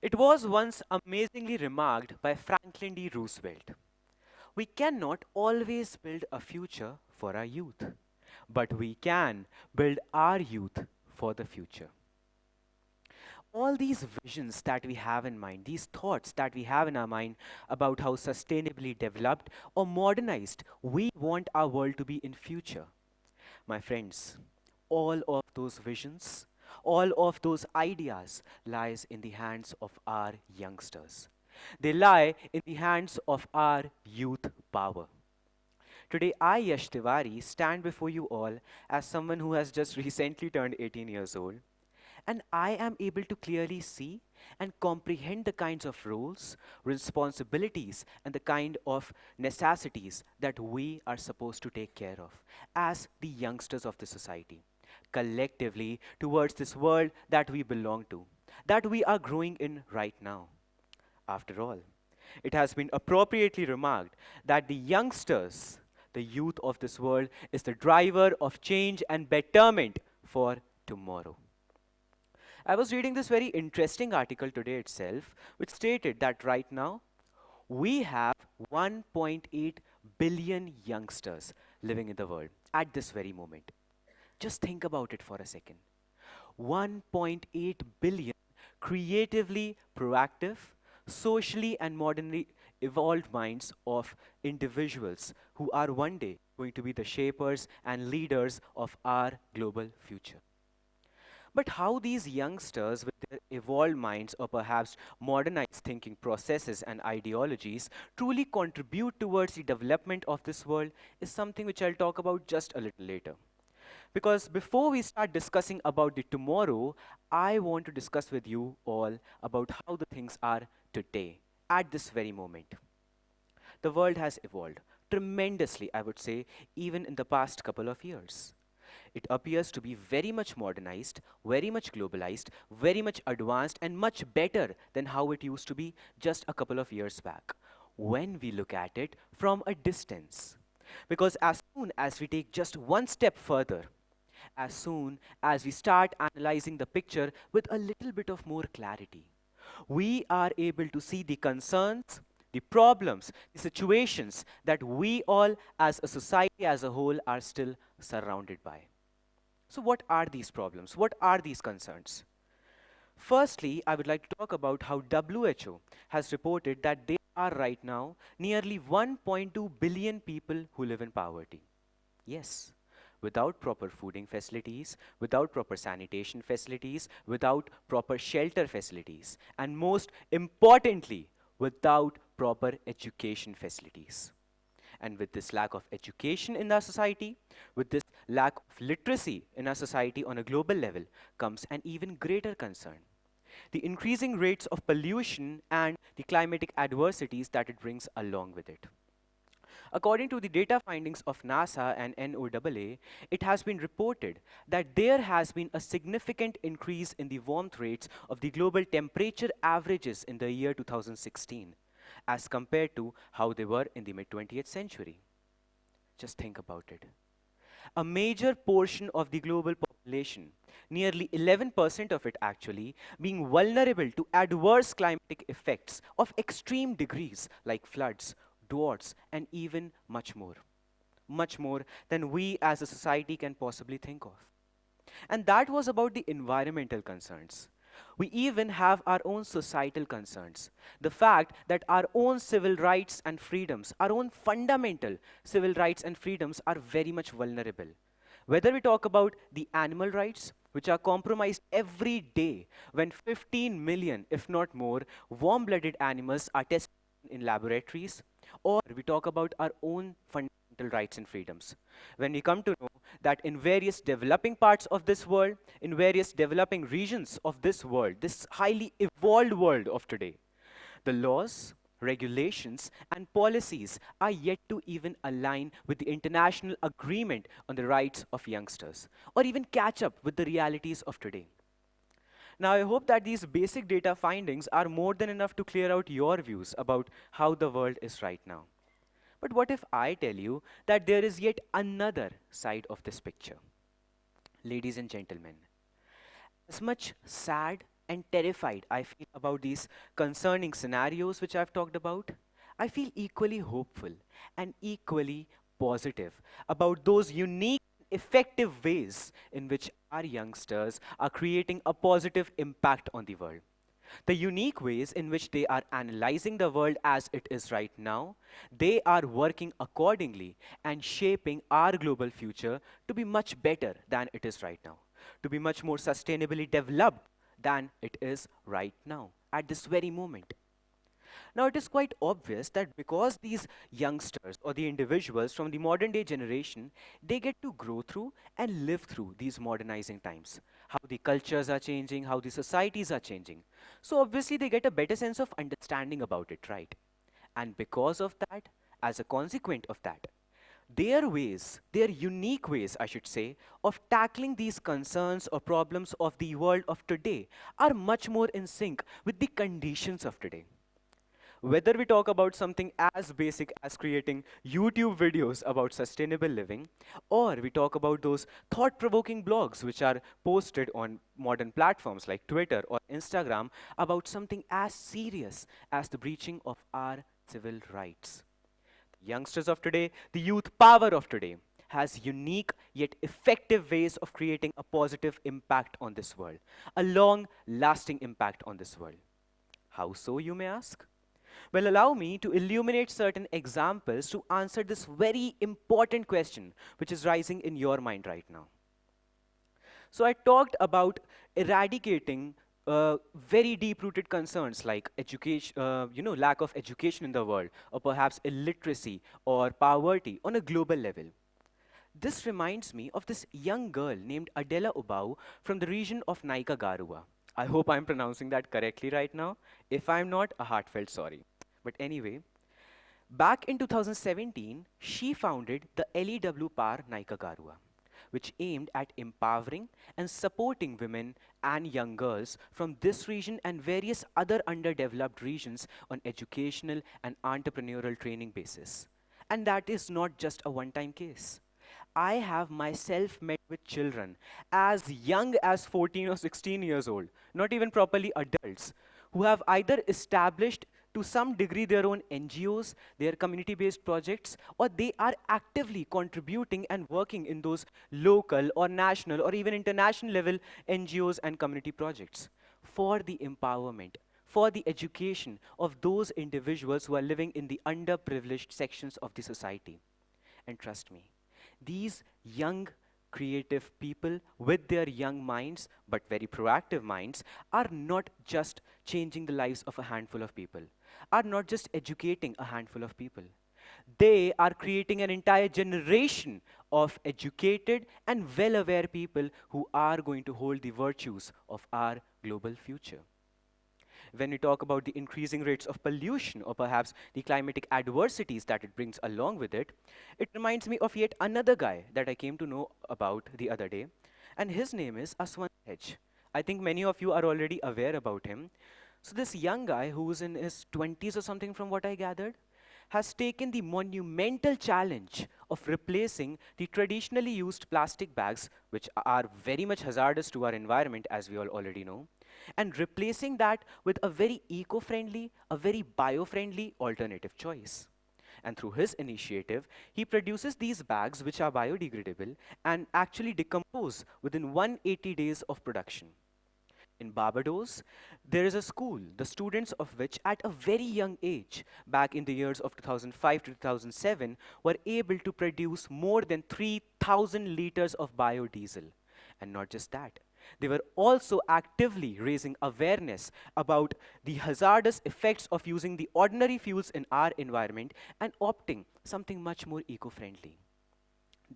It was once amazingly remarked by Franklin D. Roosevelt. We cannot always build a future for our youth, but we can build our youth for the future. All these visions that we have in mind, these thoughts that we have in our mind about how sustainably developed or modernized we want our world to be in future. My friends, all of those visions, all of those ideas lies in the hands of our youngsters. They lie in the hands of our youth power. Today, I, Yash Tiwari, stand before you all as someone who has just recently turned 18 years old, and I am able to clearly see and comprehend the kinds of roles, responsibilities, and the kind of necessities that we are supposed to take care of as the youngsters of the society, collectively towards this world that we belong to, that we are growing in right now. After all, it has been appropriately remarked that the youngsters, the youth of this world, is the driver of change and betterment for tomorrow. I was reading this very interesting article today itself, which stated that right now we have 1.8 billion youngsters living in the world at this very moment. Just think about it for a second. 1.8 billion creatively proactive, socially and modernly evolved minds of individuals who are one day going to be the shapers and leaders of our global future. But how these youngsters, with their evolved minds or perhaps modernized thinking processes and ideologies, truly contribute towards the development of this world is something which I'll talk about just a little later. Because before we start discussing about the tomorrow, I want to discuss with you all about how the things are today, at this very moment. The world has evolved tremendously, I would say, even in the past couple of years. It appears to be very much modernized, very much globalized, very much advanced, and much better than how it used to be just a couple of years back when we look at it from a distance. Because as soon as we take just one step further, as soon as we start analyzing the picture with a little bit of more clarity, we are able to see the concerns, the problems, the situations that we all as a society as a whole are still surrounded by. So what are these problems? What are these concerns? Firstly, I would like to talk about how WHO has reported that there are right now nearly 1.2 billion people who live in poverty. Yes, without proper fooding facilities, without proper sanitation facilities, without proper shelter facilities, and most importantly, without proper education facilities. And with this lack of education in our society, with this lack of literacy in our society on a global level, comes an even greater concern: the increasing rates of pollution and the climatic adversities that it brings along with it. According to the data findings of NASA and NOAA, it has been reported that there has been a significant increase in the warmth rates of the global temperature averages in the year 2016 as compared to how they were in the mid 20th century. Just think about it. A major portion of the global population, nearly 11% of it actually, being vulnerable to adverse climatic effects of extreme degrees like floods, droughts, and even much more than we as a society can possibly think of. And that was about the environmental concerns. We even have our own societal concerns. The fact that our own civil rights and freedoms, our own fundamental civil rights and freedoms are very much vulnerable. Whether we talk about the animal rights, which are compromised every day when 15 million, if not more, warm-blooded animals are tested in laboratories, or we talk about our own fundamental rights and freedoms. When we come to know that in various developing parts of this world, in various developing regions of this world, this highly evolved world of today, the laws, regulations, and policies are yet to even align with the international agreement on the rights of youngsters, or even catch up with the realities of today. Now, I hope that these basic data findings are more than enough to clear out your views about how the world is right now. But what if I tell you that there is yet another side of this picture? Ladies and gentlemen, as much sad and terrified I feel about these concerning scenarios which I've talked about, I feel equally hopeful and equally positive about those unique, effective ways in which our youngsters are creating a positive impact on the world. The unique ways in which they are analyzing the world as it is right now, they are working accordingly and shaping our global future to be much better than it is right now, to be much more sustainably developed than it is right now, at this very moment. Now, it is quite obvious that because these youngsters or the individuals from the modern day generation, they get to grow through and live through these modernizing times, how the cultures are changing, how the societies are changing. So, obviously, they get a better sense of understanding about it, right? And because of that, as a consequence of that, their ways, their unique ways, I should say, of tackling these concerns or problems of the world of today are much more in sync with the conditions of today. Whether we talk about something as basic as creating YouTube videos about sustainable living, or we talk about those thought provoking blogs which are posted on modern platforms like Twitter or Instagram about something as serious as the breaching of our civil rights. The youngsters of today, the youth power of today, has unique yet effective ways of creating a positive impact on this world, a long lasting impact on this world. How so, you may ask? Well, allow me to illuminate certain examples to answer this very important question which is rising in your mind right now. So, I talked about eradicating very deep-rooted concerns like education, lack of education in the world, or perhaps illiteracy or poverty on a global level. This reminds me of this young girl named Adela Ubau from the region of Naika Garua. I hope I'm pronouncing that correctly right now. If I'm not, a heartfelt sorry. But anyway, back in 2017, she founded the LEW Par Naika Garua, which aimed at empowering and supporting women and young girls from this region and various other underdeveloped regions on educational and entrepreneurial training basis. And that is not just a one time case. I have myself met with children as young as 14 or 16 years old, not even properly adults, who have either established to some degree their own NGOs, their community based projects, or they are actively contributing and working in those local or national or even international level NGOs and community projects for the empowerment, for the education of those individuals who are living in the underprivileged sections of the society. And trust me, these young, creative people with their young minds, but very proactive minds, are not just changing the lives of a handful of people, are not just educating a handful of people. They are creating an entire generation of educated and well aware people who are going to hold the virtues of our global future. When we talk about the increasing rates of pollution or perhaps the climatic adversities that it brings along with it, it reminds me of yet another guy that I came to know about the other day, and his name is Aswan H. I think many of you are already aware about him. So this young guy who's in his 20s or something from what I gathered, has taken the monumental challenge of replacing the traditionally used plastic bags, which are very much hazardous to our environment, as we all already know, and replacing that with a very eco-friendly, a very bio-friendly alternative choice. And through his initiative, he produces these bags which are biodegradable and actually decompose within 180 days of production. In Barbados, there is a school, the students of which at a very young age, back in the years of 2005 to 2007, were able to produce more than 3,000 liters of biodiesel. And not just that, they were also actively raising awareness about the hazardous effects of using the ordinary fuels in our environment and opting something much more eco-friendly.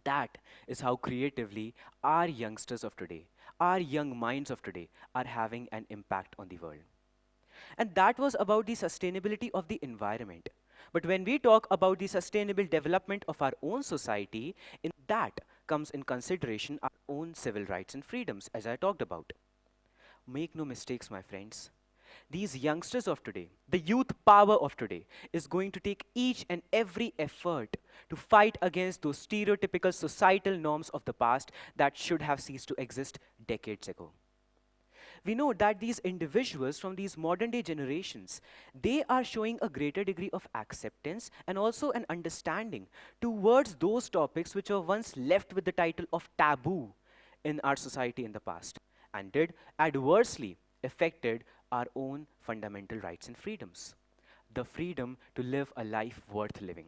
That is how creatively our youngsters of today, our young minds of today, are having an impact on the world. And that was about the sustainability of the environment. But when we talk about the sustainable development of our own society, in that comes in consideration our own civil rights and freedoms, as I talked about. Make no mistakes, my friends. These youngsters of today, the youth power of today, is going to take each and every effort to fight against those stereotypical societal norms of the past that should have ceased to exist decades ago. We know that these individuals from these modern day generations, they are showing a greater degree of acceptance and also an understanding towards those topics which were once left with the title of taboo in our society in the past and did adversely affected our own fundamental rights and freedoms. The freedom to live a life worth living,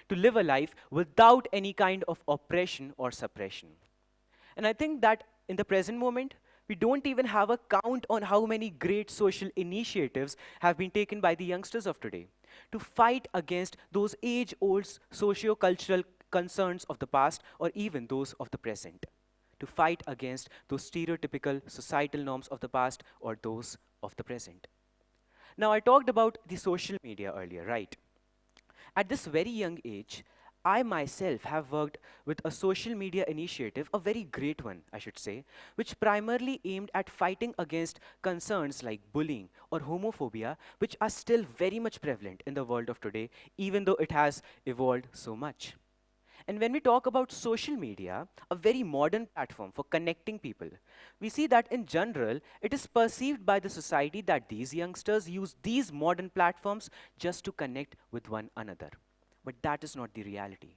to live a life without any kind of oppression or suppression. And I think that in the present moment, we don't even have a count on how many great social initiatives have been taken by the youngsters of today to fight against those age old socio cultural concerns of the past or even those of the present, to fight against those stereotypical societal norms of the past or those of the present. Now, I talked about the social media earlier, right? At this very young age, I myself have worked with a social media initiative, a very great one, I should say, which primarily aimed at fighting against concerns like bullying or homophobia, which are still very much prevalent in the world of today, even though it has evolved so much. And when we talk about social media, a very modern platform for connecting people, we see that in general, it is perceived by the society that these youngsters use these modern platforms just to connect with one another. But that is not the reality.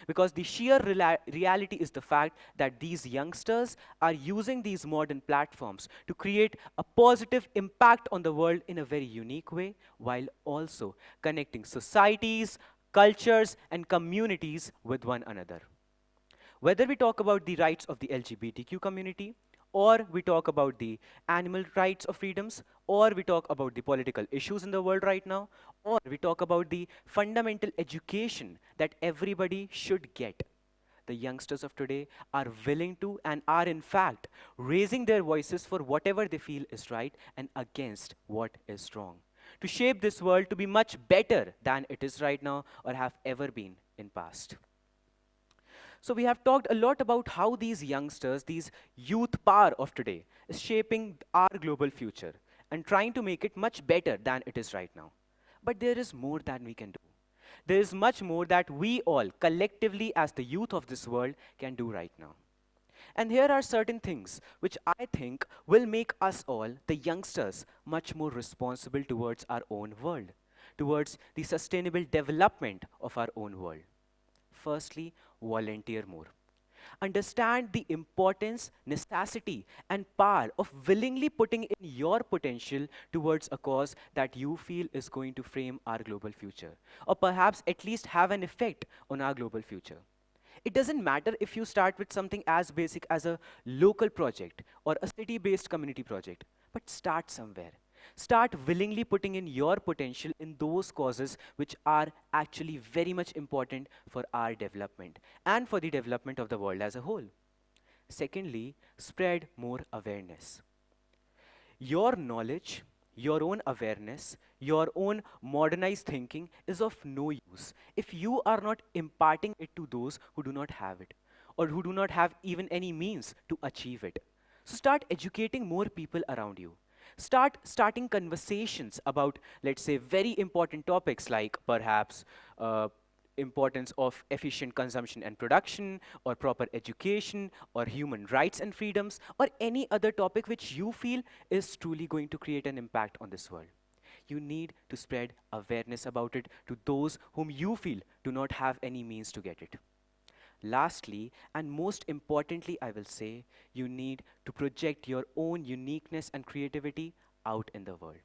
Because the sheer reality is the fact that these youngsters are using these modern platforms to create a positive impact on the world in a very unique way, while also connecting societies, cultures, and communities with one another. Whether we talk about the rights of the LGBTQ community, or we talk about the animal rights of freedoms, or we talk about the political issues in the world right now, or we talk about the fundamental education that everybody should get. The youngsters of today are willing to and are in fact raising their voices for whatever they feel is right and against what is wrong, to shape this world to be much better than it is right now or have ever been in past. So we have talked a lot about how these youngsters, these youth power of today, is shaping our global future and trying to make it much better than it is right now. But there is more than we can do. There is much more that we all, collectively as the youth of this world, can do right now. And here are certain things which I think will make us all, the youngsters, much more responsible towards our own world, towards the sustainable development of our own world. Firstly, volunteer more. Understand the importance, necessity, and power of willingly putting in your potential towards a cause that you feel is going to frame our global future, or perhaps at least have an effect on our global future. It doesn't matter if you start with something as basic as a local project or a city based community project, but start somewhere. Start willingly putting in your potential in those causes which are actually very much important for our development and for the development of the world as a whole. Secondly, spread more awareness. Your knowledge, your own awareness, your own modernized thinking is of no use if you are not imparting it to those who do not have it or who do not have even any means to achieve it. So start educating more people around you. Start starting conversations about, let's say, very important topics like perhaps importance of efficient consumption and production, or proper education, or human rights and freedoms, or any other topic which you feel is truly going to create an impact on this world. You need to spread awareness about it to those whom you feel do not have any means to get it. Lastly, and most importantly, I will say, you need to project your own uniqueness and creativity out in the world.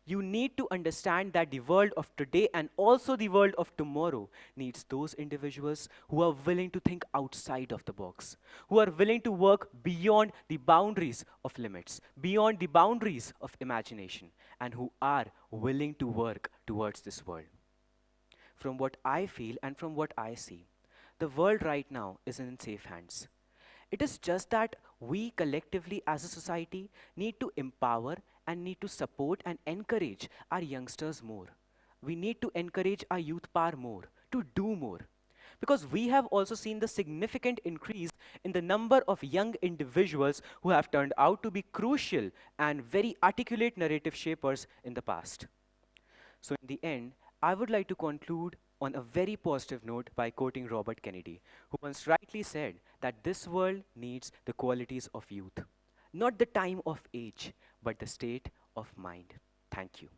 You need to understand that the world of today and also the world of tomorrow needs those individuals who are willing to think outside of the box, who are willing to work beyond the boundaries of limits, beyond the boundaries of imagination, and who are willing to work towards this world. From what I feel and from what I see, the world right now is in safe hands. It is just that we collectively as a society need to empower and need to support and encourage our youngsters more. We need to encourage our youth power more, to do more. Because we have also seen the significant increase in the number of young individuals who have turned out to be crucial and very articulate narrative shapers in the past. So in the end, I would like to conclude on a very positive note by quoting Robert Kennedy, who once rightly said that this world needs the qualities of youth. not the time of age, but the state of mind. Thank you.